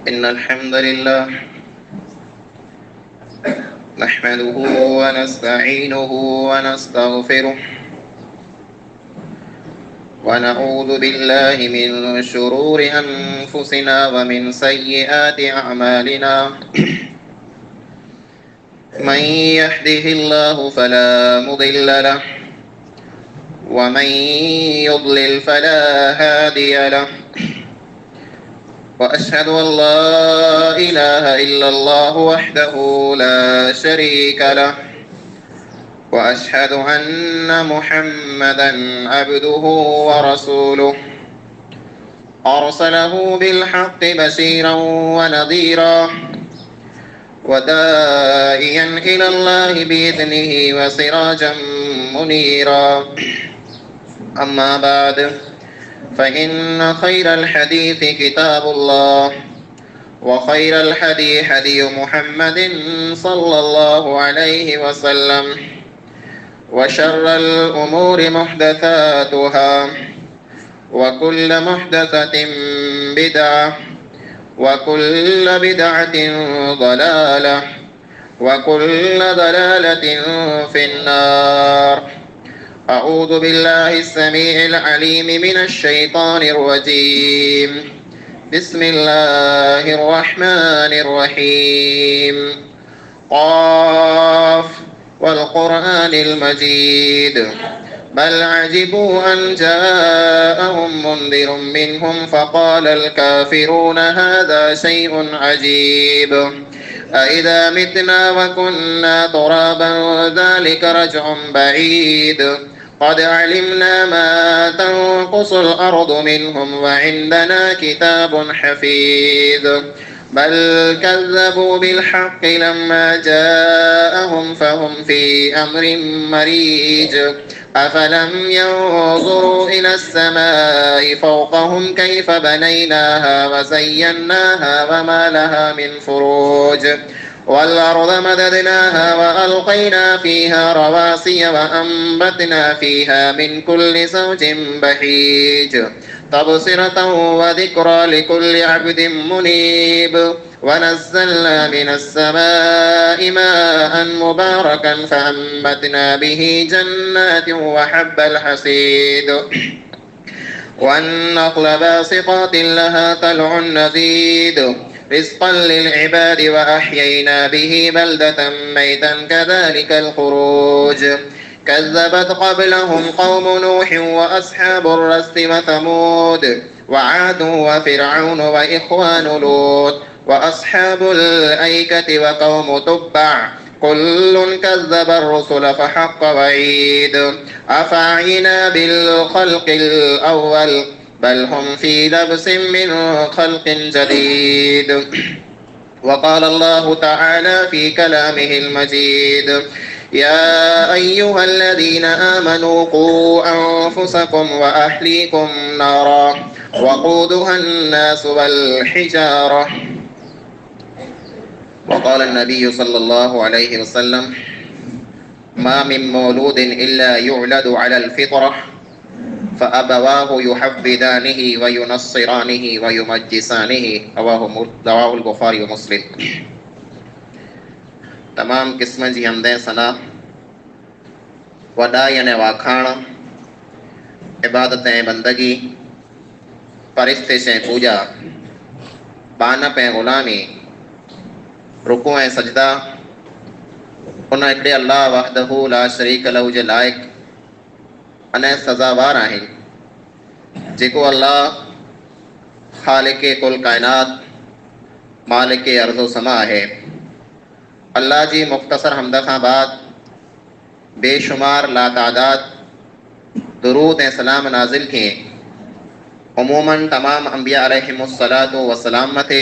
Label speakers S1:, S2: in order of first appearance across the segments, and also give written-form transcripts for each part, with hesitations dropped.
S1: إن الحمد لله نحمده ونستعينه ونستغفره ونعوذ بالله من شرور أنفسنا ومن سيئات أعمالنا من يهده الله فلا مضل له ومن يضلل فلا هادي له وأشهد أن لا إله إلا الله وحده لا شريك له وأشهد أن محمدا عبده ورسوله أرسله بالحق بشيرا ونذيرا وداعيا إلى الله بإذنه وسراجا منيرا أما بعد فإن خير الحديث كتاب الله وخير الحديث حديث محمد صلى الله عليه وسلم وشر الأمور محدثاتها وكل محدثة بدعة وكل بدعة ضلالة وكل ضلالة في النار. أعوذ بالله السميع العليم من الشيطان الرجيم. بسم الله الرحمن الرحيم. قاف والقرآن المجيد بل عجبوا أن جاءهم منذر منهم فقال الكافرون هذا شيء عجيب أإذا متنا وكنا ترابا ذلك رجع بعيد قد علمنا ما تنقص الأرض منهم وعندنا كتاب حفيظ بل كذبوا بالحق لما جاءهم فهم في أمر مريج أفلم ينظروا إلى السماء فوقهم كيف بنيناها وزيناها وما لها من فروج والأرض مددناها وألقينا فيها رواسي وأنبتنا فيها من كل زوج بهيج تبصرة وذكرى لكل عبد منيب ونزلنا من السماء ماء مباركا فأنبتنا به جنات وحب الحصيد والنخل باسقات لها طلع نضيد رزقا للعباد وأحيينا به بلدة ميتا كذلك الخروج كذبت قبلهم قوم نوح وأصحاب الرس وثمود وعاد وفرعون وإخوان لوط وأصحاب الأيكة وقوم تبع كل كذب الرسل فحق وعيد أفعينا بالخلق الأول بل هم في لبس من خلق جديد. وقال الله تعالى في كلامه المجيد يا أيها الذين آمنوا قوا أنفسكم وأهليكم نارا وقودها الناس والحجارة. وقال النبي صلى الله عليه وسلم ما من مولود إلا يولد على الفطرة فأبواه يحفدانه وينصرانه ويمجسانه رواه البخاري ومسلم. तमाम किस्म जी हमदें सना वॾाई अने वाखाण इबादत ऐं बंदगी परिस्थिति ऐं पूॼा बानप ऐं ग़ुलामी रुकू ऐं सजदा उन हिकिड़े अल्लाह वहदहू ला शरीक लहू जे लाइक़ अने सज़ावार आहिनि जेको अल्लाह ख़ालिक़ कुल काइनात मालिक अर्ज़ो समा आहे। अल्लाह जी मुख़्तसर हमद खां बाद बेशुमार लातादाद दुरूद ऐं सलाम नाज़िल थिए उमूमन तमाम अंबिया अलैहिमुस्सलातु वस्सलाम मथे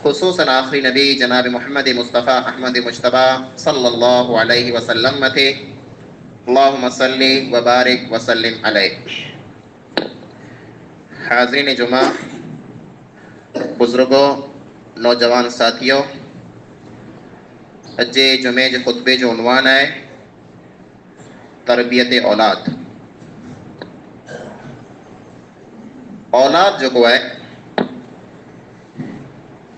S1: ख़ुसूसन आख़िरी नबी जनाब मोहम्मद मुस्तफ़ा अहमद मुज्तबा सल्लल्लाहु अलैहि वसल्लम मथे अल्लाहुम्मा सल्ली व बारिक व सल्लिम अलैहि। हाज़रीन जुमा, बुज़ुर्गों, नौजवान साथियों, अजे जुमे जे खुतबे जो उनवान है तरबियत औलाद। औलाद जो है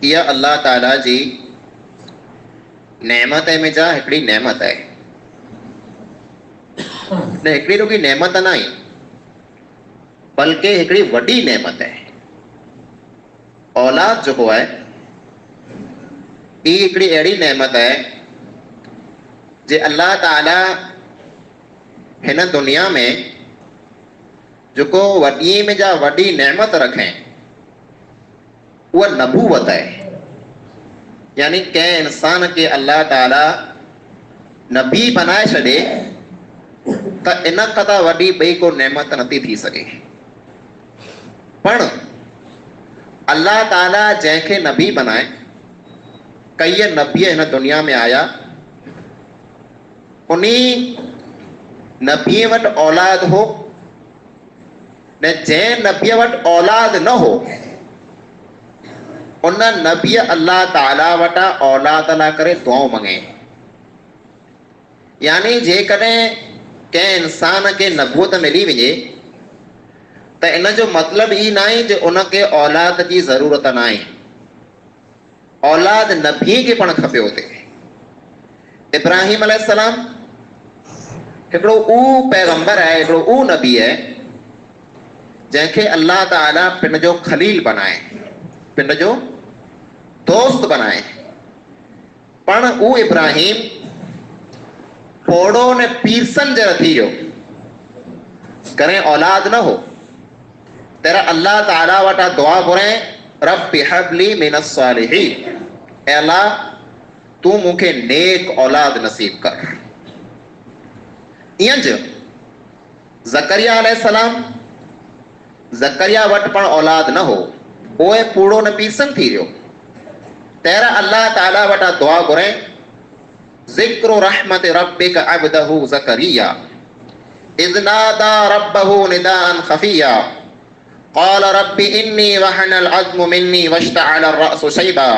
S1: इहा अल्लाह ताला जी नेमत में जा हिकिड़ी नेमत आहे। न हिकिड़ी रुॻी नेमत न आहे बल्कि हिकिड़ी वॾी नेमत आहे। औलाद जेको आहे ई हिकिड़ी अहिड़ी नेमत आहे जे अल्लाह ताला हिन दुनिया में जेको वॾी में जा वॾी नेमत रखे उहा नबूवत आहे। यानी कंहिं इंसान के अल्लाह ताला नबी बनाए छॾे त इन खां वॾी ॿई को नेमत नथी थी सघे। पण अल्लाह ताला जंहिंखे नबी बनाए, कई नबी हिन दुनिया में आया, उन्ही नबीअ वटि औलाद हो न जंहिं नबीअ वटि औलाद न हो उन नबीअ अल्लाह ताला वटां औलाद लाइ करे दुआऊं मंगे। यानी जेकॾहिं कंहिं इंसान खे नबूअत मिली वञे त इन जो मतिलबु ई न आहे जो उनखे औलाद जी ज़रूरत न आहे। औलाद नबी खे पण खपे। हुते इब्राहिम अलैहिस्सलाम हिकिड़ो ऊ पैगंबर आहे, हिकिड़ो ऊ नबी आहे जंहिंखे अल्लाह ताला पिंड जो खलील बनाए, पिंड जो दोस्त बनाए। पण ऊ इब्राहिम पोड़ो ने पीरसन जहिड़ो थी वियो, करे औलाद न हो। तेरा अल्लाह ताला वटा दुआ घुरे, रब्बि हबली मिनस सालिहीन, ऐ अल्लाह तू मूंखे नेक औलाद नसीब कर। ईअं ज ज़करिया अलैहिस्सलाम, ज़करिया वटि पण औलाद न हो, उहे पूड़ो न पीरसन थी वियो। तेरा अल्लाह ताला वटा दुआ घुरे, ज़िक्र रहमत रब्बिक अब्दहु ज़करिया इज़ नादा रब्बहु निदाअन खफिया क़ाल रब्बि इन्नी वहनल अज़्मु मिन्नी वश्तअल अर्रअसु शैबा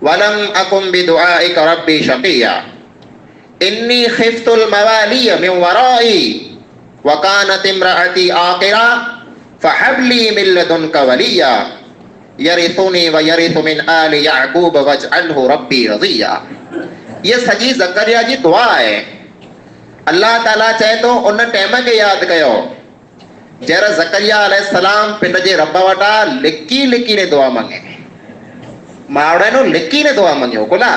S1: वलम अकुन बिदुआइक रब्बि शक़िया इन्नी खिफ्तुल मवालिय मिन वराई वकानत इम्रअती आक़िरा फहबली मिन लदुनक वलिया यरिथुनी व यरिथु मिन आलि याक़ूब वजअलहु रब्बी रज़िया। ये सॼी ज़करिया जी दुआ आहे। अल्लाह ताला चए थो उन टाइम खे यादि कयो जहिड़ा ज़करिया अलैहिस्सलाम पिंड जे रब वटां लिकी लिकी ने दुआ मंगे। मावड़े नो लिकी ने दुआ मंगियो कोला,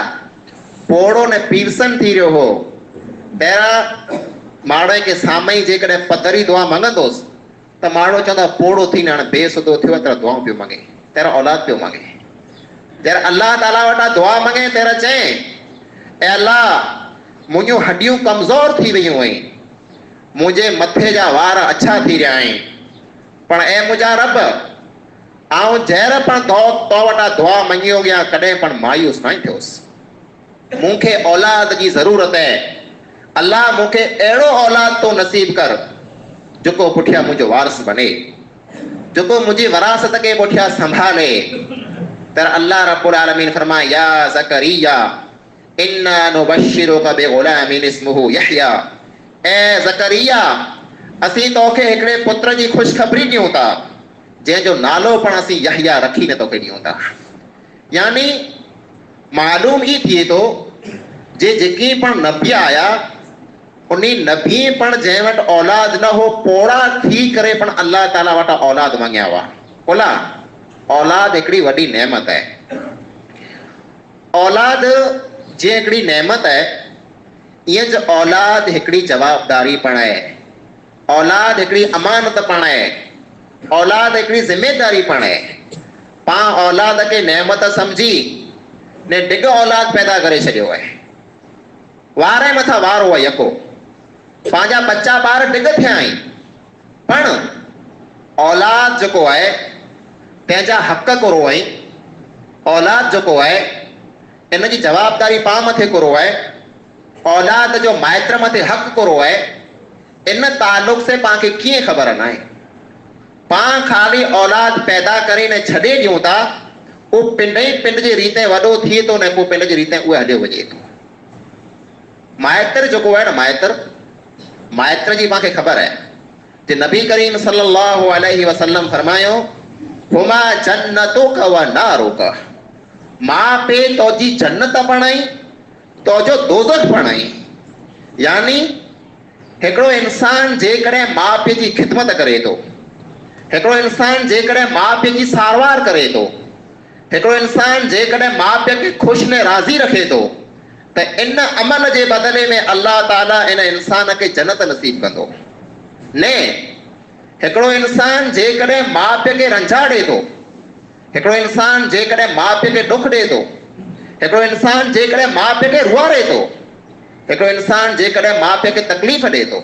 S1: पोड़ो ने पीरसन थी रहियो हो। पहिरां मावड़े खे साम्हूं जेकॾहिं पधरी दुआ मंगंदोसि त माण्हू चवंदा पोड़ो थी न हाणे बेसुधो थियो त दुआऊं पियो मंगे, तेरा औलाद पियो मंगे। जहिड़ा अल्लाह ताला वटां दुआ मंगे तेरा चए, ऐ अल्लाह मुंहिंजूं हड्डियूं कमज़ोर थी वियूं आहिनि, मुंहिंजे मथे जा वार अछा थी रहिया आहिनि, पण ऐ मुंहिंजा रब आउं जहिड़ा पण तो वटां दुआ मंगी हो कॾहिं पण मायूस न थियोसि। मूंखे औलाद जी ज़रूरत आहे। अल्लाह मूंखे अहिड़ो औलाद तो नसीब कर जेको पुठियां मुंहिंजो वारिस बने, जेको मुंहिंजी वरासत खे पुठियां संभाले। त अल्लाह रब्बुल आलमीन फरमाए, या ज़करिया इन्ना नुबश्शिरुका बिग़ुलामिन इस्मुहु यहया, ऐ ज़करिया असीं तोखे हिकिड़े पुत्र जी ख़ुशख़बरी ॾियूं था जंहिंजो नालो पण असीं यहया रखी न तोखे ॾियूं था। यानी मालूम ई थिए थो जे जेकी पण नबी आया उन नबी पण जंहिं वटि औलाद न हो, पोड़ा थी करे पण अल्लाह ताला वटां औलाद मंगिया हुआ। बोला औलाद हिकिड़ी वॾी नेमत आहे। औलाद जे हिकिड़ी नेमत आहे, ईअं ज औलाद हिकिड़ी जवाबदारी पण आहे, औलाद हिकिड़ी अमानत पण आहे, औलाद हिकिड़ी ज़िमेदारी पण आहे। पाण औलाद खे नेमत सम्झी ने डिघ औलाद पैदा करे छॾियो आहे। वारे मथां वारो आहे यको, पंहिंजा बच्चा ॿार डिघ थिया आहिनि, पण औलाद जेको आहे तंहिंजा हक़ कोरो आहे। औलाद जेको आहे इन जी जवाबदारी पाण मथे कोरो आहे। औलाद जो माइत्र मथे हक़ कोरो आहे। इन ताल्लुक़ से पाण खे कीअं ख़बर न आहे। पाण खाली औलाद पैदा करे ने छॾे ॾियूं था, उहो पिंड ई पिंड जे रीते वॾो थिए थो न, पोइ पिंड जे रीते उहे हलियो वञे थो। माइत्र जेको आहे न, माइत्र जी पाण खे ख़बर आहे कि नबी करीम सल्लल्लाहु अलैहि वसल्लम फरमायो, हुमा जन्नतुक व नारुक, मां पे तोजी जन्नत बणाई, तोजो दोज़ख बणाई। यानी हिकिड़ो इंसान जेकॾहिं माउ पीउ जी ख़िदमत करे थो, हिकिड़ो इंसान जेकॾहिं माउ पीउ जी सारवार करे थो, हिकिड़ो इंसान जेकॾहिं माउ पीउ खे ख़ुशि ने राज़ी रखे थो, त इन अमल जे बदिले में अल्लाह ताला इन इंसान खे जन्नत नसीब कंदो। ने हिकिड़ो इंसान जेकॾहिं माउ पीउ खे रंझाड़े थो, हिकिड़ो इंसान जेकॾहिं माउ पीउ खे ॾुख ॾिए थो, हिकिड़ो इंसान जेकॾहिं माउ पीउ खे रुआरे थो, हिकिड़ो इंसान जेकॾहिं माउ पीउ खे तकलीफ़ ॾिए थो,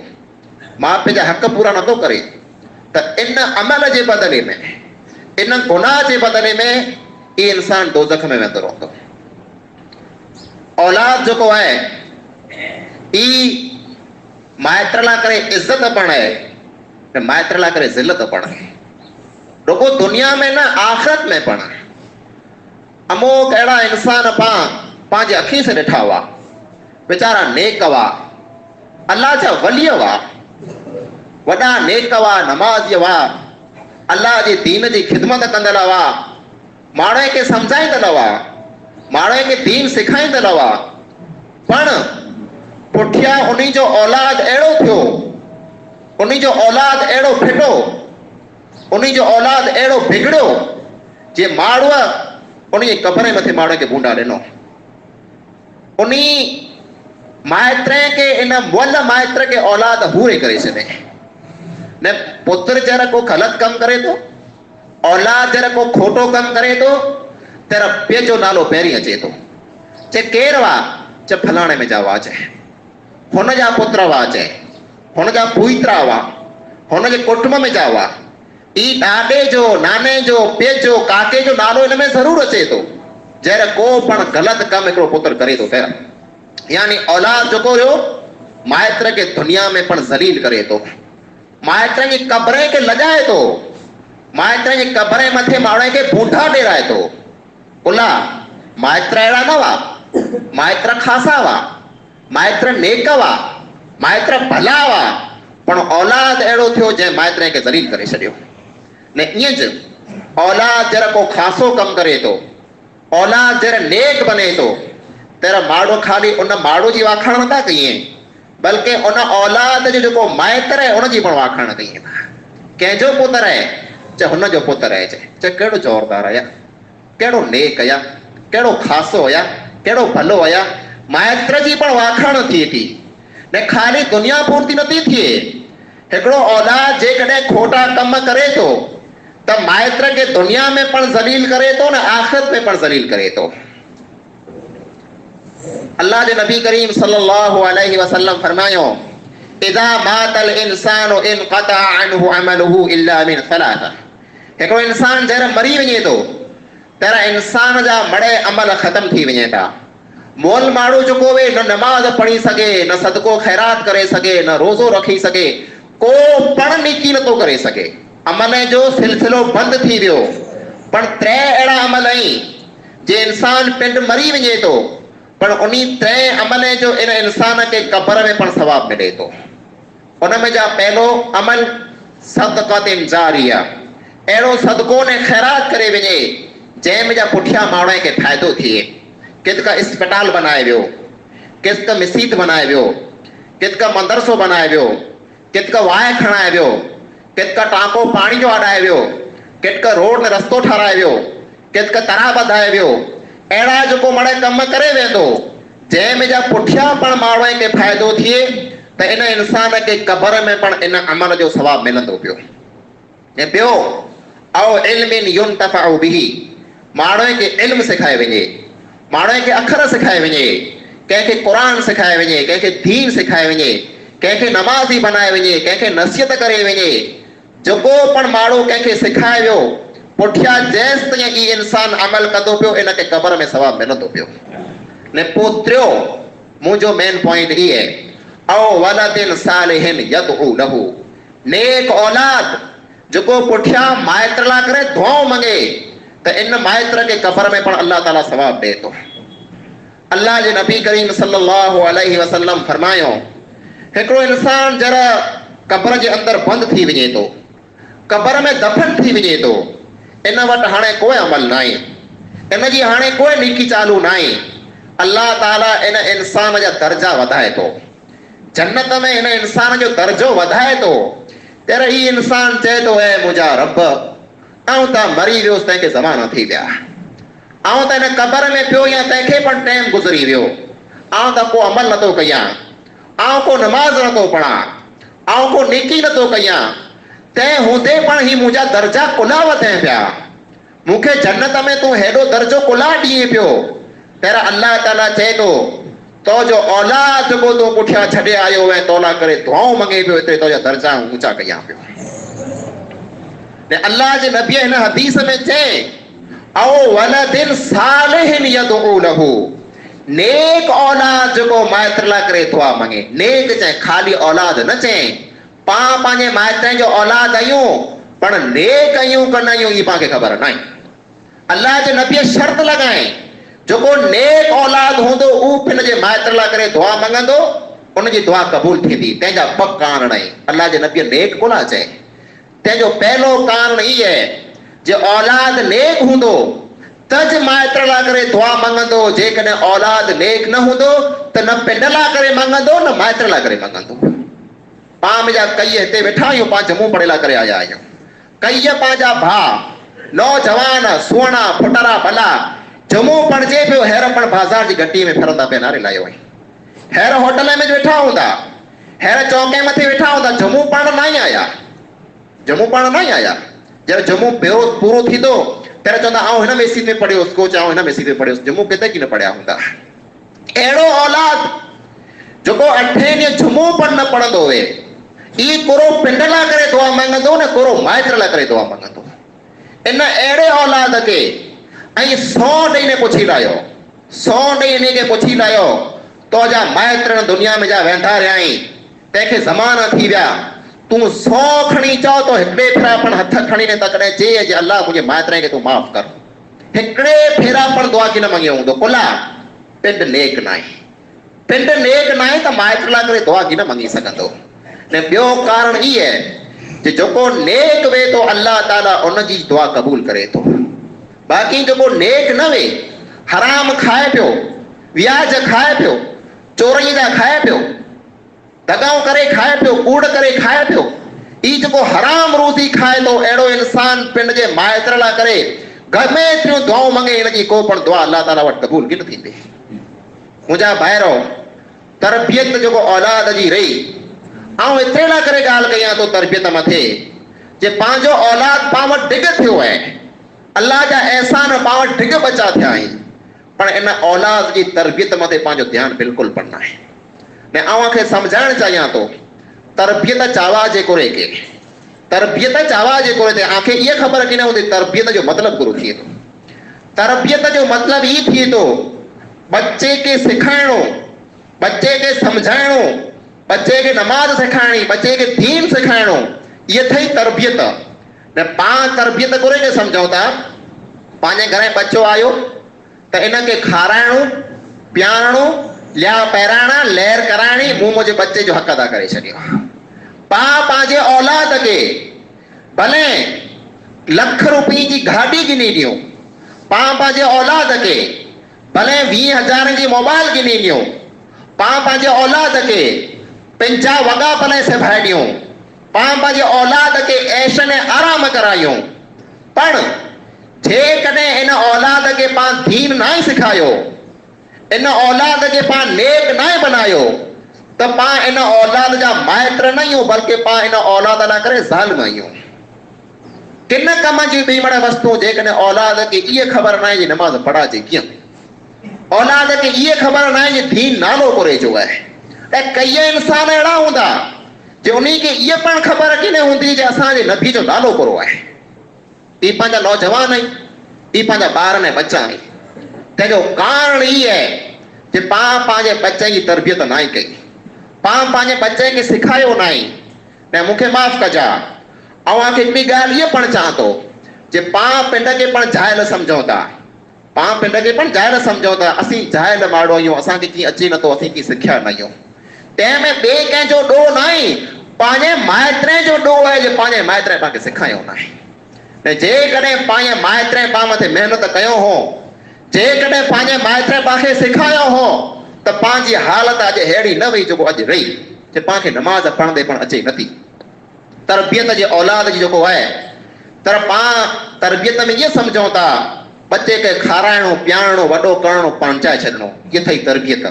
S1: माउ पीउ जा हक़ पूरा नथो करे, त इन अमल जे बदिले में, इन गुनाह जे बदिले में इहो इंसान दोज़ख में वेंदो रहंदो। औलाद जेको आहे ई माइट लाइ करे इज़त पण आहे, माइट लाइ करे ज़िलत पण आहे। रुगो दुनिया में न, आख़िरत में पण। अमोक अहिड़ा इंसान पंहिंजे अखियुनि से ॾिठा हुआ, वीचारा नेक हुआ, अल्लाह जा वली हुआ, वॾा नेक हुआ, नमाज़ी हुआ, अल्लाह जे दीन जी ख़िदमत कंदड़ हुआ, माण्हुनि खे सम्झाईंदड़ हुआ, माण्हुनि खे दीन सेखारींदड़ हुआ, पण पुठियां उन्ही जो औलाद अहिड़ो थियो, उन्ही जो औलाद अहिड़ो फिटो, उन्ही जो औलाद अहिड़ो बिगड़ियो जे माण्हूअ उन जी कबर जे मथे माण्हू खे बूंडा ॾिनो। उन माइट खे, इन मुअल माइट खे औलाद हूरे करे छॾे। न पुत्र जरा को ग़लति कमु करे थो, औलाद जरा को खोटो कमु करे थो, तेरा पीउ जो नालो पहिरीं अचे थो। चए केरु हुआ? चए फलाणे में जा हुआ, चए हुन जा पुत्र हुआ, चए हुन जा पुइत्रा हुआ, हुन जे कुटुंब में जा हुआ। ई ॾाॾे जो, नाने जो, पीउ जो, काके जो नालो हिन में ज़रूरु अचे थो, जहिड़ा को पण ग़लति कमु हिकिड़ो पुत्र करे थो पहिरां। यानी औलाद जेको हुयो माइट खे दुनिया में पण ज़लील करे थो, माइट जी कब्र खे लॼाए थो, माइट जी कब्र मथे माण्हू खे बूंढा ॾेराए थो। उला माइट अहिड़ा न हुआ, माइट ख़ासा हुआ, माइट नेक हुआ, माइट भला हुआ, पण औलाद अहिड़ो थियो जंहिं माइट खे ज़लील करे छॾियो। ने ईअं ज औलाद जरा को ख़ासो कमु करे थो, औलाद जरा नेक बने थो, तेरा माण्हू खाली उन माण्हू जी वाखाण नथा कईं, बल्कि उन औलाद जो जेको माइट आहे उनजी पण वाखाण कईं। कंहिंजो पुत्र आहे? चए हुन जो पुत्र आहे। चए कहिड़ो ज़ोरदार आया, कहिड़ो नेक आया, कहिड़ो ख़ासो हुया, कहिड़ो भलो हुया। माइट जी पण वाखाण थिए थी, ने खाली दुनिया पूरती नथी थिए। हिकिड़ो औलाद जेकॾहिं खोटा कम करे थो त माइट खे दुनिया में पण ज़लील करे थो, न आख़िरत में पण ज़लील करे थो। अल्लाह जे नबी करीम सल्लल्लाहु अलैहि वसल्लम फरमायो, इज़ा मातल इंसानु इनक़ता अन्हु अमलुहु इल्ला मिन सलासा। हिकिड़ो इंसान जहिड़ा मरी वञे थो, तहिड़ा इंसान जा मड़े अमल ख़तम थी वञे था। मोल माण्हू जेको वे न नमाज़ पढ़ी सघे, न सदको ख़ैरात करे सघे, न रोज़ो रखी सघे, को पण नेकी नथो करे सघे, अमल जो सिलसिलो बंदि थी वियो। पण टे अहिड़ा अमल आहिनि जे इंसान पिंड मरी वञे थो, पण उन टे अमल जो इन इंसान खे कब्र में पण सवाब मिले थो। उन में जा पहिलो अमल सदक़तिन जारिया, अहिड़ो सदको ने ख़ैरात करे वञे जंहिं जा पुठियां माण्हू खे फ़ाइदो थिए। कित का अस्पताल बनाए वियो, कित का मस्जिद बनाए वियो, कित का मदरसो बनाए वियो, कित का वाए खणाए वियो, कित का टांको पाणी जो अॾाए वियो, कित का रोड में रस्तो ठाराए वियो, कित का तरा वधाए वियो। अहिड़ा जेको मड़े कम करे वेंदो जंहिं जा पुठियां पण माण्हू खे फ़ाइदो थिए, त इन इंसान खे कब्र में पण इन अमल जो सवाब मिलंदो पियो। ऐं ॿियो औ इल्मिन युंतफ़अ बिही, माण्हू खे इल्म सिखाए वञे, माण्हू खे अखर सिखाए वञे, कंहिंखे क़ुरान सिखाए वञे, कंहिंखे दीन सिखाए वञे, कंहिंखे नमाज़ी बनाए वञे, कंहिंखे नसीहत करे वञे। जेको पण माण्हू कंहिंखे सिखाए वियो, पुठियां जेसि ताईं ई इंसान अमल कंदो पियो, इनखे कब्र में सवाब मिलंदो पियो। ने पोइ टियों मुंहिंजो मेन पॉइंट ई आहे, औ वलदिन सालिहिन यदउ लहू, नेक औलाद जेको पुठियां माइट लाइ करे दुआऊं मंगे, त इन माइट खे कब्र में पण अल्लाह ताला सवाब ॾे थो। अल्लाह जे नबी करीम सल्लल्लाहु अलैहि वसल्लम फरमायो, हिकिड़ो इंसान जरा कब्र जे अंदरि बंदि थी वञे थो, कब्र में दफ़न थी वञे थो, इन वटि हाणे कोई अमल न आहे, इन जी हाणे कोई नेकी चालू ना आहे। अल्लाह ताला इन इंसान जा दर्जा वधाए थो, जन्नत में इन इंसान जो दर्जो वधाए थो। तेरे ही इंसान चए थो ए मुंहिंजा रब आऊं त मरी वियोसि तंहिंखे ज़माना थी विया, आऊं त इन कबर में पियो या तंहिंखे पण टाइम गुज़री वियो, आऊं त को अमल नथो कयां, आऊं को नमाज़ नथो पढ़ां, आऊं को नेकी नथो कयां, तंहिं हूंदे पण ही मुंहिंजा दर्जा कुला वधे पिया। मूंखे जन्नत में तूं हेॾो दर्जो कुला ॾिए पियो। तेरा अल्लाह ताला चए थो तो जो औलाद जेको तूं पुठियां छॾे आयो ऐं तौला करे दुआऊं मंगे पियो, एतिरे तुंहिंजा दर्जा ऊंचा कयां पियो। अल्लाह जे नबी हिन हदीस में चए औ वलदिन सालिहिन यदउ लहू, नेक औलाद जेको माइत्र लाइ करे दुआ मंगे। नेक चए, खाली औलाद न चए पां पंहिंजे माइटनि जो औलाद आहियूं पण नेक आहियूं कि न आहियूं ई पाण खे ख़बर न आहे। अल्लाह जे नबीअ शर्त लॻाए जेको नेक औलाद हूंदो उहो पिन जे माइत्र लाइ करे दुआ मंगंदो, उनजी दुआ क़बूल थींदी। तंहिंजा ॿ कारण आहिनि। अल्लाह जे नबीअ नेक कोन चए, तंहिंजो पहिलो कारण ई आहे जे औलाद नेक हूंदो तज माइत्र लाइ करे दुआ मंगंदो। जेकॾहिं औलाद नेक न हूंदो त न पिंड लाइ करे मंगंदो न माइत्र लाइ करे मंगंदो। पां मुंहिंजा कई हिते वेठा आहियूं, पां जम्मू पढ़े लाइ करे आया आहियूं। कई पंहिंजा भाउ नौजवान सुहिणा फुटरा भला जम्मू पढ़जे पियो, हेर पण बाज़ार जी घटी में फिरंदा पिया नारे लायो आहिनि। हेर होटल में वेठा हूंदा, हेर चौके मथे वेठा हूंदा, जम्मू पढ़ण न ई आया, जम्मू पढ़ण न ई आया। जॾहिं जम्मू पूरो थींदो तर चवंदा आऊं हिन मेसी में पढ़ियोसि, को चऊं हिन मेसी में पढ़ियोसि। जम्मू किथे की न पढ़िया हूंदा। अहिड़ो औलाद जेको 8 ॾींहं जम्मू पण न पढ़ंदो हुए, ई कोरो पिंड लाइ करे दुआ मंगंदो न कोरो माइत्र लाइ करे दुआ मंगंदो। इन अहिड़े औलाद खे ऐं 100 ॾेई ने पुछी लायो, 100 ॾेई इनखे पुछी लायो तुंहिंजा माइत्र दुनिया में जा वेंदा रहिया आहीं, तंहिंखे ज़माना थी विया, तूं 100 खणी चओ तो हिकिड़े फेरा पण हथ खणी ने तकड़े चए जे अल्लाह मुंहिंजे माइत्र खे तूं माफ़ कर, हिकिड़े फेरा पण दुआ की न मंगियो हूंदो। कुला पिंड नेक न आहे, पिंड नेक न आहे त माइत्र लाइ करे दुआ की न मंगी सघंदो। ने ॿियो कारण ई आहे जे जेको नेक वे तो अल्लाह ताला उनजी दुआ क़बूल करे थो। बाक़ी जेको नेक न वे, हराम खाए पियो, व्याज खाए पियो, चोरी जा खाए पियो, दगाऊं करे खाए पियो, कूड़ करे खाए पियो, ई जेको हराम रोज़ी खाए थो, अहिड़ो इंसान पिंड जे माइत्र लाइ करे गमे एतिरियूं दुआऊं मंगे, इनजी को पण दुआ अल्लाह ताला वटि क़बूल की न थींदी। मुंहिंजा भाइरो, तरबियत जेको औलाद जी रही, ऐं एतिरे लाइ करे ॻाल्हि कयां थो तरबियत मथे जे पंहिंजो औलाद पाण वटि डिग थियो आहे, अल्लाह जा एहसान पाण वटि डिग बचा थिया आहिनि, पर इन औलाद जी तरबियत मथे पंहिंजो ध्यानु बिल्कुलु पण न आहे। ने खे सम्झाइणु चाहियां थो तरबियत चावा जे कोरे के, तरबियत चावा जे कोरे ते आंखे इहा ख़बर की न हूंदी तरबियत जो मतिलबु गुरु थिए थो। तरबियत जो मतिलबु ई थिए थो बच्चे खे सिखाइणो, बच्चे खे सम्झाइणो, बच्चे खे नमाज़ सिखाइणी, बच्चे खे दीन सिखाइणो, इहा थई तरबियत। ने पाण तरबियत कोरे खे सम्झूं था, पंहिंजे घर में बच्चो आयो त इनखे खाराइणो, पीआरणो, लिया पहिराइणा, लहर कराइणी, मूं मुंहिंजे बच्चे जो हक़ अदा करे छॾियो। पाण पंहिंजे औलाद खे भले लख रुपये जी गाॾी गिनी ॾियूं, पाण पंहिंजे औलाद खे भले 20,000 जी मोबाइल गिनी ॾियूं, पाण पंहिंजे औलाद खे 50 वॻा भले सिबाए ॾियूं, पाण पंहिंजे औलाद खे ऐश ने आराम करायूं, पर जेकॾहिं इन औलाद खे पाण दीन न सिखायो, इन औलाद खे पाण नेक न बनायो, त पाण इन औलाद जा माइत्र न आहियूं, बल्कि पाण इन औलाद लाइ करे ज़ालिम आहियूं। किन कम जी ॿीमड़ वस्तु जेकॾहिं औलाद खे इहा ख़बर न आहे जे नमाज़ पढ़ाजे कीअं, औलाद खे इहा ख़बर न आहे जे दीन नालो कोरे जो आहे। ऐं कई इंसान अहिड़ा हूंदा जे उन्ही खे इहा पण ख़बर की न हूंदी जे असांजे नबी जो नालो कोरो आहे। ई पंहिंजा नौजवान आहिनि, ई पंहिंजा ॿार ऐं बच्चा आहिनि। तंहिंजो कारण ई आहे जे पाण पंहिंजे बच्चे जी तरबियत न आहे कई, पाण पंहिंजे बच्चे खे सिखायो न आहे। ऐं मूंखे माफ़ कजा, ऐं हिकिड़ी ॻाल्हि इहा पण चवां थो जे पाण पिंड खे पण जाइल सम्झूं था, पाण पिंड खे पण जाइल सम्झूं था। असीं जाइल माण्हू आहियूं, असांखे कीअं अचे नथो, असीं कीअं सिखिया न आहियूं। तंहिंमें ॿिए कंहिंजो ॾोह न आहे, पंहिंजे माइत्र जो ॾोह आहे जे पंहिंजे माइत्र पाण खे सिखायो न आहे। ऐं जेकॾहिं पंहिंजे माइत्र पाण मथे महिनत कयो हो, जेकॾहिं पंहिंजे माइट पाखे सेखारियो हो त पंहिंजी हालत अॼु अहिड़ी न वई जेको अॼु रही, जे पाण खे नमाज़ पढ़ंदे पण अचे नथी। तरबियत जे औलाद जी जेको आहे तर पाण तरबियत में इहो सम्झूं था बच्चे खे खाराइणो पीआरणो वॾो करणो पहुचाए छॾिणो, इहा अथई तरबियत।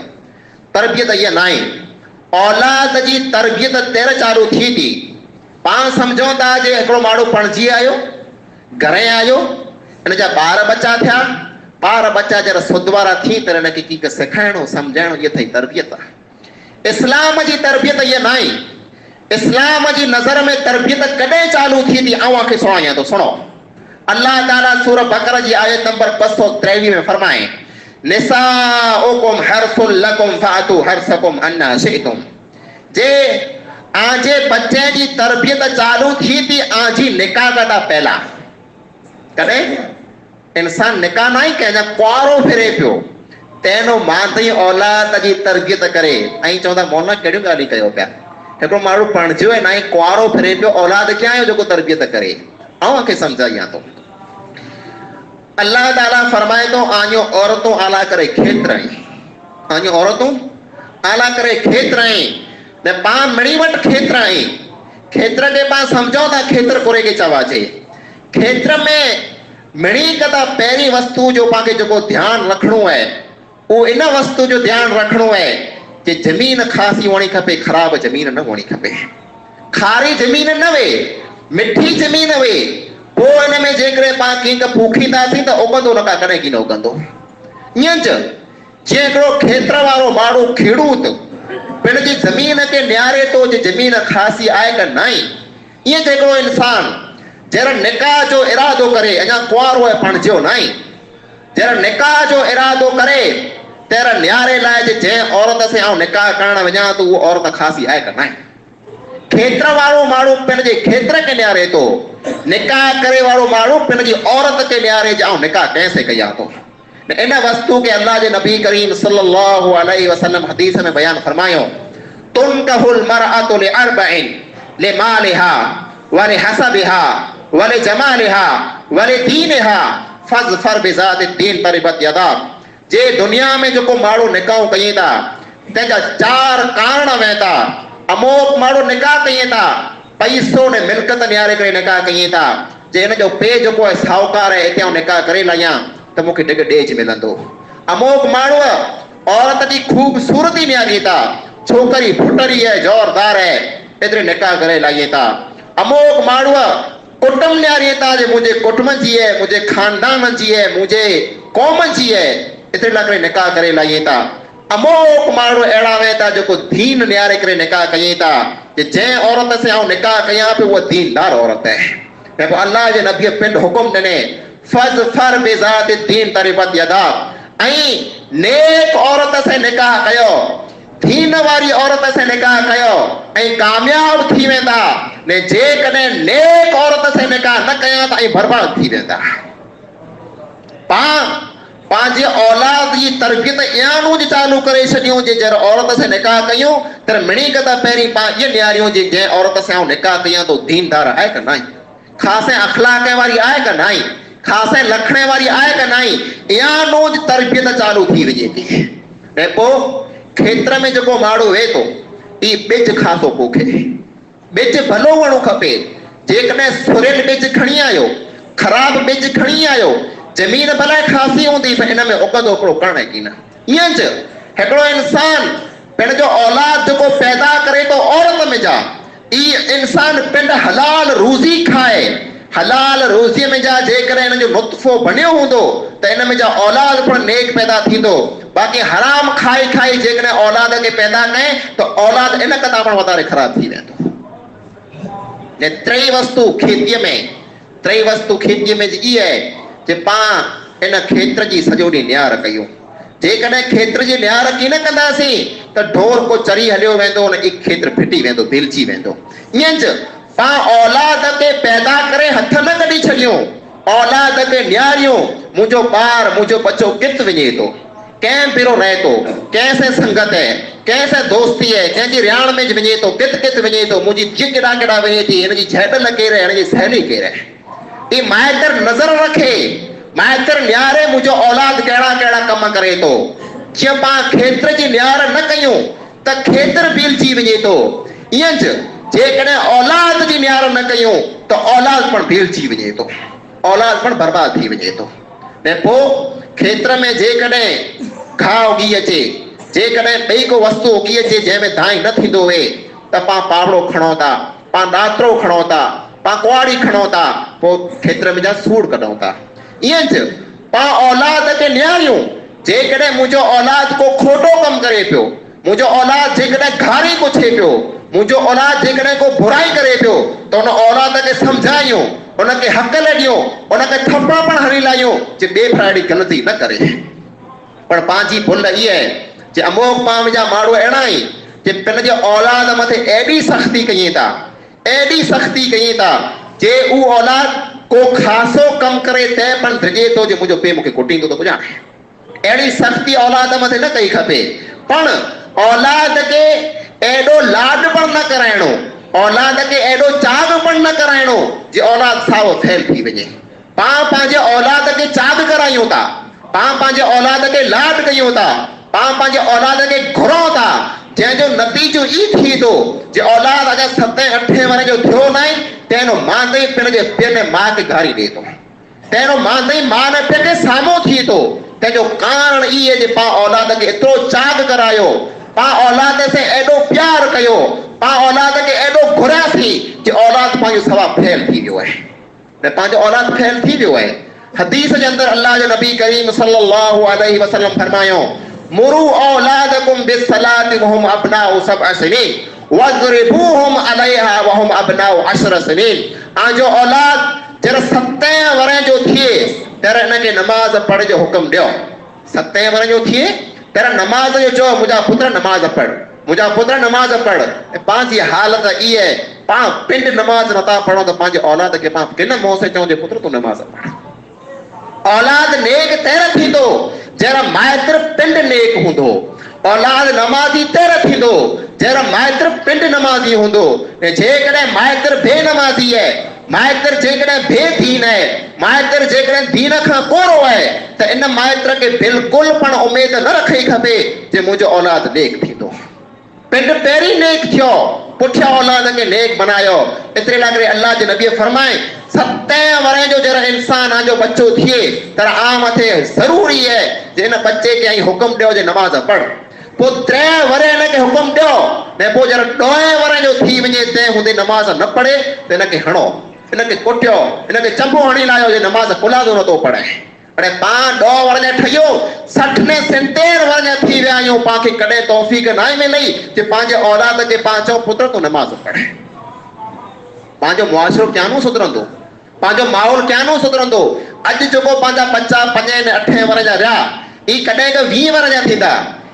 S1: तरबियत इहा न आहे। औलाद जी तरबियत तेर चालू थी थी पाण सम्झूं था जे हिकिड़ो माण्हू पणिजी आयो, घणे आयो, इन जा ॿार बच्चा थिया, ॿार बच्चा जॾहिं सुधवारा थी त हिनखे कंहिंखे सेखारिणो सम्झाइणो, इहा अथई तरबियत। इस्लाम जी तरबियत इहा न आहे। इस्लाम जी नज़र में तरबियत कॾहिं चालू थी थी आऊं आंखे सुणायां थो, सुनो। अल्लाह ताला सूरह बक़रा जी आयत नंबर 223 में फरमाए निसाउकुम हर्सुल लकुम फातू हर्सकुम अन्ना शिअतुम। जे आजे बच्चे जी तरबियत चालू थी थी आजी निकाह कदा पहला। कॾहिं इंसान निकाह न ई कंहिंजा कुआरो फिरे पियो तेनो मां औलाद जी तरबियत करे ऐं चवंदा मौला कहिड़ियूं ॻाल्हियूं कयो पिया। हिकिड़ो माण्हू पणिजियो आहे न ई कुआरो फिरे पियो, औलाद क्या आयो जेको तरबियत करे। ऐं मूंखे सम्झायां थो अल्लाह ताला फरमाए थो आनियो औरतूं आला करे खेत्र आनियो औरतूं आला करे खेत्र न पाण मिणी वटि खेत्र आहे। खेत्र खे पाण सम्झो था खेत्र कुरे खे चवाजे। खेत्र में मिणी कदा पहिरीं वस्तु जो पाण खे जेको ध्यानु रखिणो आहे उहो इन वस्तु जो ध्यानु रखिणो आहे कि ज़मीन ख़ासी हुअणी खपे, ख़राब ज़मीन न हुअणी खपे। खारी ज़मीन न वे, मिठी ज़मीन वे। पोइ हिन में जेकॾहिं पाण कंहिंखे फूखींदासीं त उगंदो न का कॾहिं की न उगंदो। ईअं जीअं हिकिड़ो खेत्र वारो माण्हू खेड़ूत पिण जी ज़मीन खे निहारे थो जे ज़मीन ख़ासी आहे कि न आहे, ईअं हिकिड़ो इंसान जहिड़ा निकाह जो इरादो करे, अञा कुआरो आहे पणिजियो न आहे, जहिड़ा निकाह जो इरादो करे तेरा नियारे लाइ जे जंहिं औरत से आउं निकाह करण वञा त उहो औरत ख़ासी आहे कि न आहे। खेत्र वारो माण्हू पंहिंजे खेत्र खे नियारे थो, निकाह करे वारो माण्हू पंहिंजी औरत खे नियारे जे आउं निकाह कंहिंसे कयां थो। इन वस्तु के अल्लाह जे नबी करीम सल्लल्लाहु अलैहि वसल्लम हदीस में बयान फरमायो तुनकहुल मरअतु लिअरबइन लिमालिहा व लिहसबिहा व लिजमालिहा व लिदीनिहा फज़फर बिज़ाति दीन तरिबत यदा। जे दुनिया में जेको माण्हू निकाह कयूं था तंहिंजा 4 कारण वेंदा। अमोक माण्हू निकाह कयूं था पैसो ने मिल्कत नियारे करे निकाह कयूं था जे हिन जो पे जेको आहे साहूकार आहे हिते निकाह करे लाहियां त मूंखे ॾिग ॾेज मिलंदो। अमोक माण्हू औरत जी ख़ूबसूरती नियारी था, छोकरी फुटरी है जोरदार है एतिरे निकाह करे लाहिए था। अमोक माण्हू कुटुंब नियारी था जे मुंहिंजे कुटुंब जी है, मुंहिंजे खानदान जी है, मुंहिंजे क़ौम जी है, एतिरे लाइ करे निकाह करे लाहिए था। अमोक माण्हू अहिड़ा वे था जेको दीन नियारे करे निकाह कयूं था जे जंहिं औरत से आउं निकाह कयां पियो उहा दीनदार औरत आहे। पोइ अल्लाह जे नबीअ पिंड हुकुम ॾिने फज़फर बिज़ाति दीन तरिबत यदा, ऐं नेक औरत से निकाह कयो, दीन वारी औरत से निकाह कयो ऐं कामयाब थी वेंदा। ने जेकॾहिं नेक औरत से निकाह न कयां त ऐं बर्बाद थी वेंदा। पंहिंजे औलाद जी तरबियत इयानूं जी चालू करे छॾियूं जे जर औरत से निकाह कयूं त मिणी कदा पहिरीं पाण इहे नियारियूं जे जंहिं औरत से आउं निकाह कयां तो दीनदार आहे कि न आहे, ख़ासि अख़लाक वारी आहे कि न आहे, ख़ासि लखणे वारी आहे कि न आहे, इयानूं जी तरबियत चालू थी वञे थी। ऐं पोइ खेत्र में जेको माण्हू वेहे थो ई ॿिज खाधो पोखे, ॿिज भलो हुअणो खपे। जेकॾहिं सुरियल ॿिज खणी आयो, ख़राब ॿिज खणी आयो, ज़मीन भले ख़ासी हूंदी पर हिन में उगंदो हिकिड़ो कण की न। ईअं हिकिड़ो इंसान पंहिंजो औलाद जेको पैदा करे थो औरत में जा, ई इंसान पिंड हलाल रोज़ी खाए, हलाल रोज़ीअ में जा जेकॾहिं हिन जो नुत्फ़ो बणियो हूंदो त हिन में जा औलाद पिणु नेक पैदा थींदो। बाक़ी हराम खाई खाई जेकॾहिं औलाद खे पैदा कए त औलाद इन कदा पिणु वधारे ख़राब थी वेंदो। टेई वस्तु खेतीअ में इहा आहे जे पाण इन खेत्र जी सॼो ॾींहुं नियार कयूं। जेकॾहिं खेत्र जी नियार की न कंदासीं त ढोर को चरी हलियो वेंदो न एक खेत्र फिटी वेंदो, दिलची वेंदो। ईअं पाण औलाद खे पैदा करे हथ न कढी छॾियूं, औलाद खे नियारियूं। मुंहिंजो ॿार मुंहिंजो बच्चो कित वञे थो, कंहिं पिरो रहे थो, कंहिंसे संगत है, कंहिंसे दोस्ती है, कंहिंजी रियाण में वञे थो, कित वञे थो, मुंहिंजी धीउ केॾा केॾा वञे थी, हिनजी झैडल केरु आहे, हिनजी सहेली केरु आहे। ई माइटर नज़र रखे, माइत्र न्यारे मुझो औलाद कहिड़ा कहिड़ा कम करे थो जीअं पाण खेत्र जी न्यार न कयूं त खेत्र भीलजी वञे थो ईअं जेकॾहिं औलाद जी न्यार न कयूं त औलाद पण भीलजी वञे थो औलाद पण बर्बाद थी वञे थो ऐं पोइ खेत्र में जेकॾहिं घाह उगी अचे जेकॾहिं ॿई को वस्तु उगी अचे जंहिंमें दाई न थींदो हुए त पाण पावड़ो खणो था पाण ॾातरो खणो था पाण कुआड़ी खणो था पोइ खेत्र में जा सूर कढूं था ईअं पाण औलाद खे निहारियूं जेकॾहिं मुंहिंजो औलाद को खोटो कमु करे पियो मुंहिंजो औलाद जेकॾहिं घारी को थिए पियो मुंहिंजो औलाद जेकॾहिं को बुराई करे पियो त उन औलाद खे सम्झायूं उनखे हक़ ॾियूं उनखे थप्पड़ पण हणी लायूं जे ॿिए भरा अहिड़ी ग़लती न करे पर पंहिंजी भुल इहा आहे जे अमोक पाण जा माण्हू अहिड़ा आहिनि जे पंहिंजे औलाद मथे एॾी सख़्ती कयूं था एॾी सख़्ती कयूं था जे उहो औलाद को ख़ासो कमु करे तंहिं पण धिजे थो जे मुंहिंजो पीउ मूंखे कुटींदो त ॿुधाए अहिड़ी सख़्ती औलाद मथे न कई खपे पण औलाद खे एॾो लाड पण न कराइणो औलाद खे एॾो चाग पण न कराइणो जे औलाद साओ फैल थी वञे पाण पंहिंजे औलाद खे चाग करायूं था पाण पंहिंजे औलाद खे लाड कयूं था पाण पंहिंजे औलाद खे घुरूं था जंहिंजो नतीजो ई थिए थो जे औलाद अगरि 7-8 वरे जो थियो न आहे तंहिंजो मांदे पंहिंजे पीउ ने माउ खे गारी ॾिए थो तंहिंजो मांदे माउ ने पीउ खे साम्हूं थिए थो तंहिंजो कारण ई आहे जे पाण औलाद खे एतिरो चाग करायो पाण औलाद से एॾो प्यार कयो पाण औलाद खे एॾो घुरियासीं जे औलाद पंहिंजो सवा फैल थी वियो आहे न पंहिंजो औलाद फैल थी वियो आहे हदीस जे अंदरि अल्लाह जो नबी करीम सल्लल्लाहु अलैहि वसल्लम फरमायो मुरू औलादकुम बिस्सलाति वहुम अबनाउ 7 सनीन वज़रिबूहुम अलैहा वहुम अबनाउ 10 सनीन आजो औलाद जर 7 वरे जो थिए तर इनखे नमाज़ पढ़ जो हुकुम ॾियो 7 वरे जो थिए तर नमाज़ जो चओ मुंहिंजा पुत्र नमाज़ पढ़ मुंहिंजा पुत्र नमाज़ पढ़ ऐं पंहिंजी हालत इहा आहे पाण पिंड नमाज़ नथा पढ़ो त पंहिंजे औलाद खे पाण किन मोह से चऊं जे पुत्र तूं नमाज़ पढ़ औलाद नेक तैर थींदो जहिड़ा माइत्र पिंड नेक हूंदो औलाद नमाज़ी तैर थींदो जहिड़ा माइत्र पिंड नमाज़ी हूंदो ऐं जेकॾहिं माइत्र बेनमाज़ी आहे माइत्र जेकॾहिं बेदीन आहे माइत्र जेकॾहिं दीन खां कोरो आहे त इन माइत्र खे बिल्कुलु पण उमेद न रखणी खपे जे मुंहिंजो औलाद नेक थींदो पिंड पहिरीं नेक थियो पुठियां औलाद खे नेक बनायो एतिरे लाइ करे अल्लाह जे नबी फरमाए 7 वरे जो जरा इंसान जो बच्चो थिए तर आ मथे ज़रूरी है जे इन बच्चे खे ऐं हुकुम ॾियो जे नमाज़ पढ़ पोइ 3 वरे इनखे हुकुम ॾियो ने पोइ जरा 2 वरे जो थी वञे तंहिं हूंदे नमाज़ न पढ़े त इनखे हणो इनखे कुटियो इनखे चंबो हणी लायो जे नमाज़ कुलादो नथो पढ़े अड़े पाण 2 वरे जा ठहियो 60 ने 70 वरे जा थी विया आहियूं पाण खे कॾहिं तौफ़ीक़ न मिली जे पंहिंजे औलाद खे पाण चओ पुत्र तूं नमाज़ पढ़ पंहिंजो मुआशिरो क्यानो सुधरंदो पंहिंजो माहौल क्यानो सुधरंदो अॼु जेको पंहिंजा बच्चा 5 ऐं 8 वरे जा रहिया ई कॾहिं का 20 वरे जा थींदा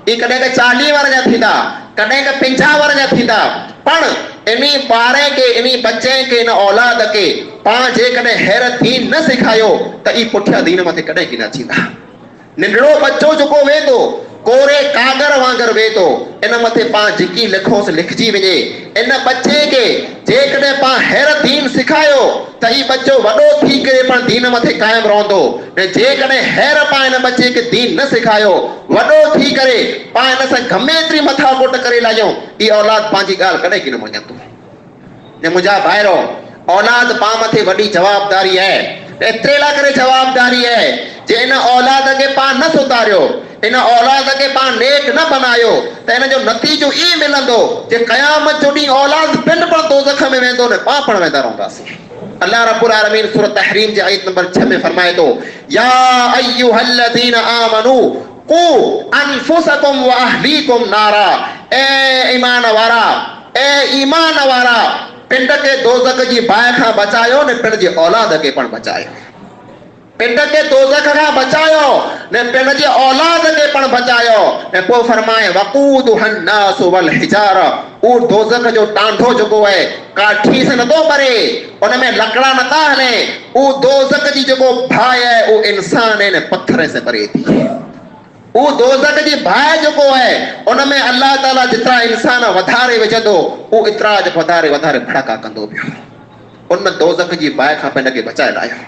S1: ई कॾहिं का 40 वरे जा थींदा कॾहिं का 50 वरे जा थींदा पण इनी ॿार खे इनी बच्चे खे इन औलाद खे पाण जेकॾहिं हैरत दीन न सेखारियो त ई पुठियां दीन मथे कॾहिं की न थींदा नंढड़ो बच्चो जेको वेंदो कोरे कागर वांगर वेंदो इन मथे पाण जेकी लिखोसि लिखजी वञे इन बच्चे खे जेकॾहिं पाण हैरत दीन सेखारियो त ई बच्चो वॾो थी करे पाण दीन मथे क़ाइमु रहंदो ऐं जेकॾहिं हैर पाण इन बच्चे खे दीन न सेखारियो वॾो थी करे पाण इन सां गमे एतिरी मथाकोट करे लाहियूं ई औलाद पंहिंजी ॻाल्हि कॾहिं की न मञंदो ऐं मुंहिंजा भाइरो औलाद पाण मथे वॾी जवाबदारी आहे एतिरे लाइ करे जवाबदारी आहे जे इन औलाद खे पाण न सुधारियो इन औलाद खे पाण नेक न बनायो त इन जो नतीजो ई मिलंदो जे क़यामत जो ॾींहुं औलाद पिन पण दोज़ख में वेंदो न पाण पण वेंदा रहंदासीं अल्लाह रब्बुल आलमीन सूरत तहरीम जे आयत नंबर 6 में फरमाए थो या अय्युहल्लज़ीना आमनू कू अनफुसकुम व अहलीकुम नारा ए ईमान वारा पिंड के दोज़ख जी बाहि खां बचायो ने पिंड जी औलाद खे पण बचायो पिंड के दोज़ख खां बचायो ने पिंड जी औलाद खे पण बचायो ऐं पोइ फरमाए वक़ूदुहन नास वल हिजारा उहो दोज़ख जो टांढो जेको आहे काठी से नथो परे उन में लकड़ा नथा हले उहो दोज़ख जी जेको भाई आहे उहो इंसान ऐं पत्थर से परे थी उहो दोज़ख जी भाई जेको आहे उन में अल्लाह ताला जेतिरा इंसान वधारे विझंदो उहो एतिरा वधारे भड़का कंदो पियो उन दोज़ख जी भाई खां पंहिंजे खे बचाए लाहियो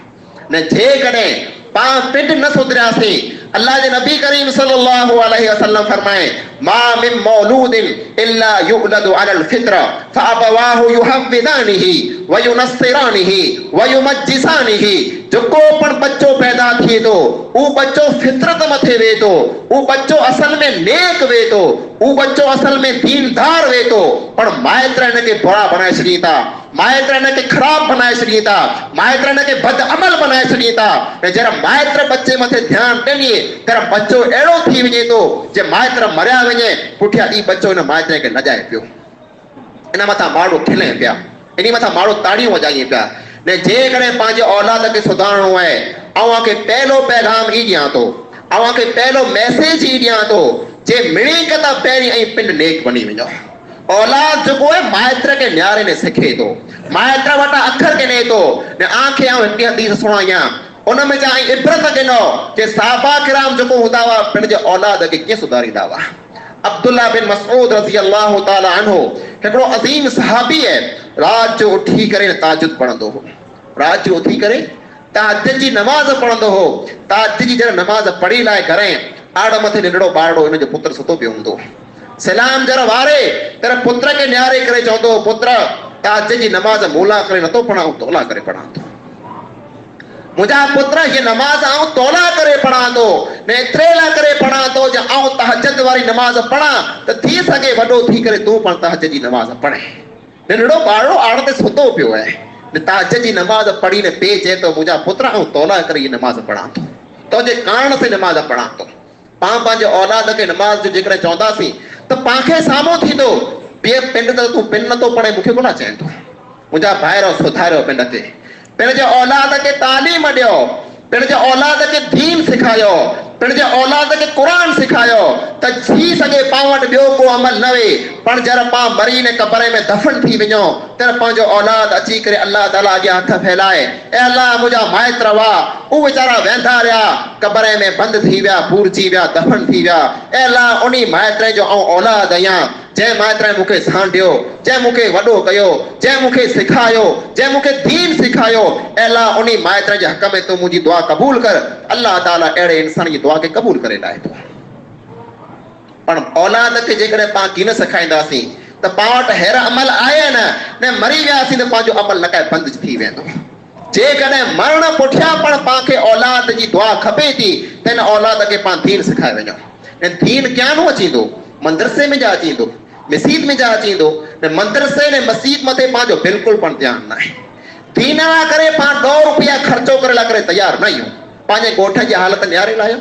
S1: ने जे कने पा पिंड न सुधरियासीं अल्लाह जे नबी करीम सल्लल्लाहु अलैहि वसल्लम फरमाए मा मिन मौलूदिन इल्ला युलदु अलल फित्रा फअबवाहु युहव्विदानिही व युनस्सिरानिही व युमज्जिसानिही जो को पण बच्चो पैदा थिए तो ऊ बच्चो फितरत मथे वे तो ऊ बच्चो असल में नेक वे तो ऊ बच्चो असल में दीनदार वे तो पण माइत्र ने के बुरा बनाए छड़ी था माइत्र ने के खराब बनाए छड़ी था माइत्र ने के बद अमल बनाए छड़ी था ने जरा माइत्र बच्चे मथे ध्यान ॾिए तेरा बच्चो एड़ो थी वने तो जे माइत्र मरिया वने पुठिया ई बच्चो ने माइत्र के न जाए पियो इन मथा माड़ो खिले पिया इनी मथा माड़ो ताड़ियों वजाई पिया ने जे करे पांजे औलाद के सुधारणो है अवा के पहलो पैगाम ई दिया तो अवा के पहलो मैसेज ई दिया तो जे मिणी कता पेरी ऐ पिंड नेक बनी वञो औलाद जो है माइत्र के न्यारे ने सिखे तो माइत्र वटा अखर के ने तो ने आंखे आ हिकड़ी हदीस सुणाया उन में जा इबरत गिनो के साहबा किराम जो हुंदा वा पिंड जे औलाद के के सुधारींदा वा अब्दुल्ला बिन मसऊद रज़ी अल्लाह ताला अन्हु हिकड़ो अजीम सहाबी है रात जो उठी करे ताजुद पढ़ंदो हो रात जो उठी करे ताजुद जी नमाज पढ़ंदो हो ताजुद जी जरा नमाज पढ़ी लाए करे आड़ मथे नंढड़ो बाड़ो इन जो पुत्र सुतो पियो हूंदो सलाम जरा वारे तेरा पुत्र के न्यारे करे चवंदो पुत्र ताजुद जी नमाज मोला करे नतो पढ़ा तोला करे पढ़ा तो मुझा पुत्र ये नमाज आऊं तोला करे पढ़ा तो ने त्रेला करे पढ़ा तो जे आऊं तहज्जुद वारी नमाज पढ़ा त थी सके वडो थी करे तू पण तहज्जुद जी नमाज पढ़े नंढड़ो बाड़ो आड़ ते सुतो पियो है ने तहज्जुद जी नमाज पढ़ी ने पे चे तो मुझा पुत्र आऊं तोला करे ये नमाज पढ़ा तो जे कान से नमाज पढ़ा तो पा पांजे औलाद के नमाज जो जेकरे चौंदासी तो पाखे सामो थी तो पे पिंड त तू पिंड न तो पढ़े मुखे कोना चए तो मुझा भाइरो सुधारो पिंड ते पिण जे औलाद के तालीम ॾियो पिण जे औलाद के दीन सिखायो पिण जे औलाद के कुरान सिखायो त थी सके पां वटि ॿियो को अमल न वे पण जरा पां मरी ने कब्र में दफन थी वञो त पंहिंजो औलाद अची करे अल्लाह ताला अॻियां हथ फैलाए ए अल्लाह मुंहिंजा माइत्र हुआ उ वीचारा वेंदा रहिया कब्र में बंदि थी विया पूरजी विया दफन थी विया ए अल्लाह उन्ही माइत्र जो ऐं औलाद आहियां जंहिं माइत्र मूंखे सांडियो जंहिं मूंखे वॾो कयो जंहिं मूंखे सिखायो जंहिं मूंखे दीन सिखायो ऐं अल्लाह उन्ही माइत्र जे हक़ में तूं मुंहिंजी दुआ क़बूल कर अल्लाह ताला अहिड़े इंसान जी दुआ खे क़बूल करे लाहे थो पण औलाद खे जेकॾहिं पाण की न सिखाईंदासीं त पाण वटि अहिड़ा अमल आहे न मरी वियासीं त पंहिंजो अमल न काए बंदि थी वेंदो जेकॾहिं मरण पुठियां पण पाण खे औलाद जी दुआ खपे थी त हिन औलाद खे पाण दीन सिखाए वञो ऐं दीन क्यानो अचींदो मदरसे में जा अचींदो मस्जिद में जा अचींदो ने मदरसे ने मस्जिद मथे पंहिंजो बिल्कुलु पण ध्यानु न आहे दीन लाइ करे पाण 2 रुपया ख़र्चो करे लाइ करे तयार न आहियूं पंहिंजे ॻोठ जी हालत न्यारे लाहियो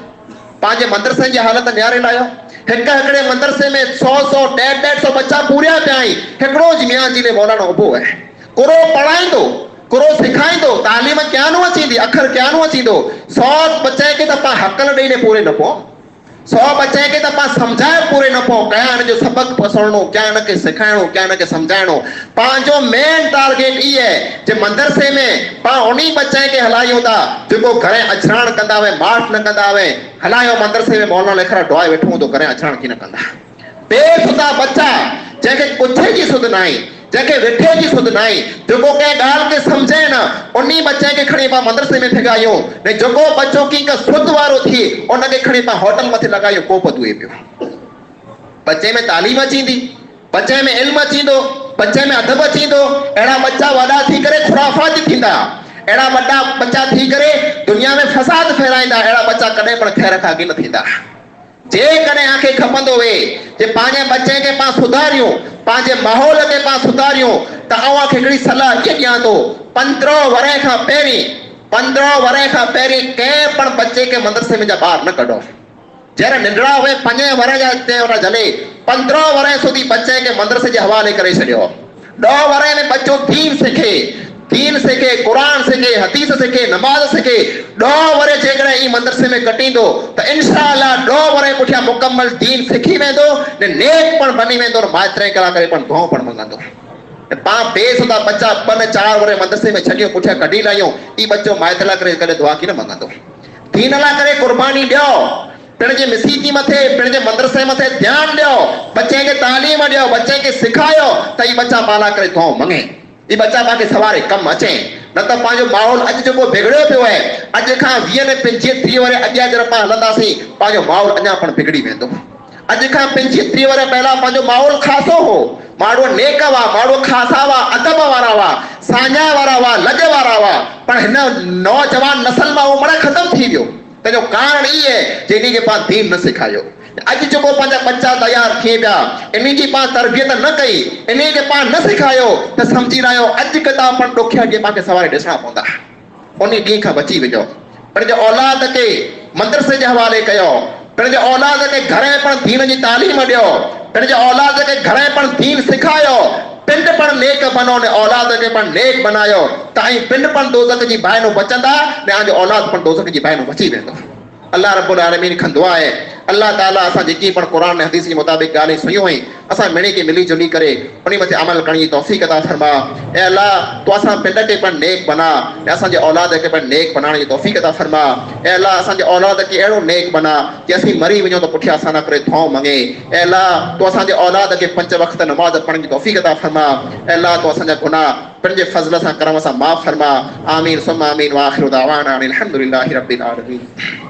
S1: पंहिंजे मदरसे जी हालत न्यारे लाहियो हिकिड़े मदरसे में 100 150 बच्चा पूरिया पिया आहिनि हिकिड़ो मियां जी ने मौलाना उभो आहे कुरो पढ़ाईंदो कुरो सिखाईंदो तालीम क्यानो अचींदी अखर क्यानो अचींदो 100 बच्चे खे त पाण हक़ल ॾेई ने पूरे न पओ 100 बच्चे के तो पास समझाए पूरे न पो क्या जो सबक पसरणो क्या न के सिखाइणो क्या न के समझाइणो पांजो मेन टारगेट ई है जे मदरसे में पा उन्ही बच्चे के हलायूं था जो घरे अचराण कंदा वे माठ न कंदा वे हलायो मदरसे में मौलाना लेखरा डोए वेठो तो घरे अचराण की न कंदा बेसुदा बच्चा जेके कुछे जी सुध नाही जेके वेठे जी सुध नाही जो के गाल के समझे न उन्ही बच्चे के खणी पा मदरसे में फिगायो ने जो बच्चो की का सुध वारो थी उन के खणी पा होटल मथे लगायो को पदुए पियो बच्चे में तालीम अचींदी बच्चे में इल्म अचींदो बच्चे में अदब अचींदो एड़ा बच्चा वडा थी करे खुराफात थींदा एड़ा वडा बच्चा थी करे दुनिया में फसाद फैलाइंदा एड़ा बच्चा कदे पण खैर का की न थींदा जे कने आंखे खपंदो वे जे पांजे बच्चे के पास सुधारियो पांजे माहौल के पास सुधारियो त आवा खे हिकड़ी सलाह के दिया तो 15 वरे का पेरी के पण बच्चे के मदरसे में जा बाहर न कढो जरा निंडड़ा हुए 5 वरे जा ते वरा जले 15 वरे सुधी बच्चे के मदरसे जे हवाले करे छडियो 2 वरे में बच्चो दीन सीखे कुरान सीखे हदीस सीखे नमाज सीखे 2 वरे जेकॾहिं ई मदरसे में कटींदो त इंशाअल्लाह 2 वरे पुठियां मुकम्मल दीन सिखी वेंदो ने नेक पण बनी वेंदो और माइत्रे कला करे पण दुआऊं पण मंगंदो पा बेसुदा बच्चा 2-4 वरे मदरसे में छडियो पुठियां कढी लायो ई बच्चो माइत्रा करे करे दुआ की न मंगंदो दीन ला करे कुर्बानी ॾियो पिण जे मस्जिद मथे पिण जे मदरसे मथे ध्यान ॾियो बच्चे के तालीम ॾियो बच्चे के सिखायो त ई बच्चा माला करे दुआऊं मंगे ये बच्चा बाकी सवारे कम अचे न त पंहिंजो माहौल अॼु जेको बिगड़ियो पियो आहे, अॼु खां 20 ने 25 वर अॻियां जॾहिं पाण हलंदासीं पंहिंजो माहौल अञा पण बिगड़ी वेंदो। अॼु खां 25 वर पहिला पंहिंजो माहौल ख़ासो हो, माण्हू नेक हुआ, माण्हू ख़ासा हुआ, अदब वारा हुआ, साञा वारा हुआ, लॼ वारा हुआ, पर हिन नौजवान नस्ल मां उहो मण ख़तम थी वियो। तंहिंजो कारण इहे जंहिं खे पाण दीन न सेखारियो। अॼु जेको पंहिंजा बच्चा तयार थिए पिया, इन जी पाण तरबियत न कई, इन खे पाण न सेखारियो त सम्झी रहियो अॼु किताब पण ॾुखिया ॾींहं पाण खे सवारे ॾिसणा पवंदा। उन ॾींहं खां बची वञो। पंहिंजे औलाद खे मदरसे जे हवाले कयो, पंहिंजे औलाद खे घर में पण दीन जी तालीम ॾियो, पंहिंजे औलाद खे घर में पण दीन सिखायो। पिंड पण नेक बनो ने औलाद खे पण नेक बनायो, ताईं पिंड पण दोज़ख जी बाहिनो बचंदा ने तव्हांजो औलाद पण दोज़ख जी बाहिनो बची वेंदो। अल्लाह रब्बुल आलमीन खां दुआ आहे, अल्लाह ताला असां जेकी पण क़ुरान ऐं हदीस जे मुताबिक़ ॻाल्हियूं सुनियूं आहिनि, असां मिणी के मिली जुली करे उन मथे अमल करण जी तौफ़ीक़ अता फरमा। ऐं अल्लाह तूं असां पिंड खे पण नेक बना ऐं असांजे औलाद खे पण नेक बनाइण जी तौफ़ीक़ अता फरमा। ऐं अल्लाह असांजे औलाद खे अहिड़ो नेक बना कि असीं मरी वञूं त पुठियां असां न करे दुआऊं मंगे। ऐं अल्लाह तूं असांजे औलाद खे 5 वक़्त नमाज़ पढ़ण जी तौफ़ीक़ अता फरमा। ऐं अल्लाह तूं असांजा गुनाह पंहिंजे फज़ल सां करम सां माफ़ फरमा। आमीन सुम्मा आमीन व आख़िरु दावाना अनिल हम्दुलिल्लाहि रब्बिल आलमीन।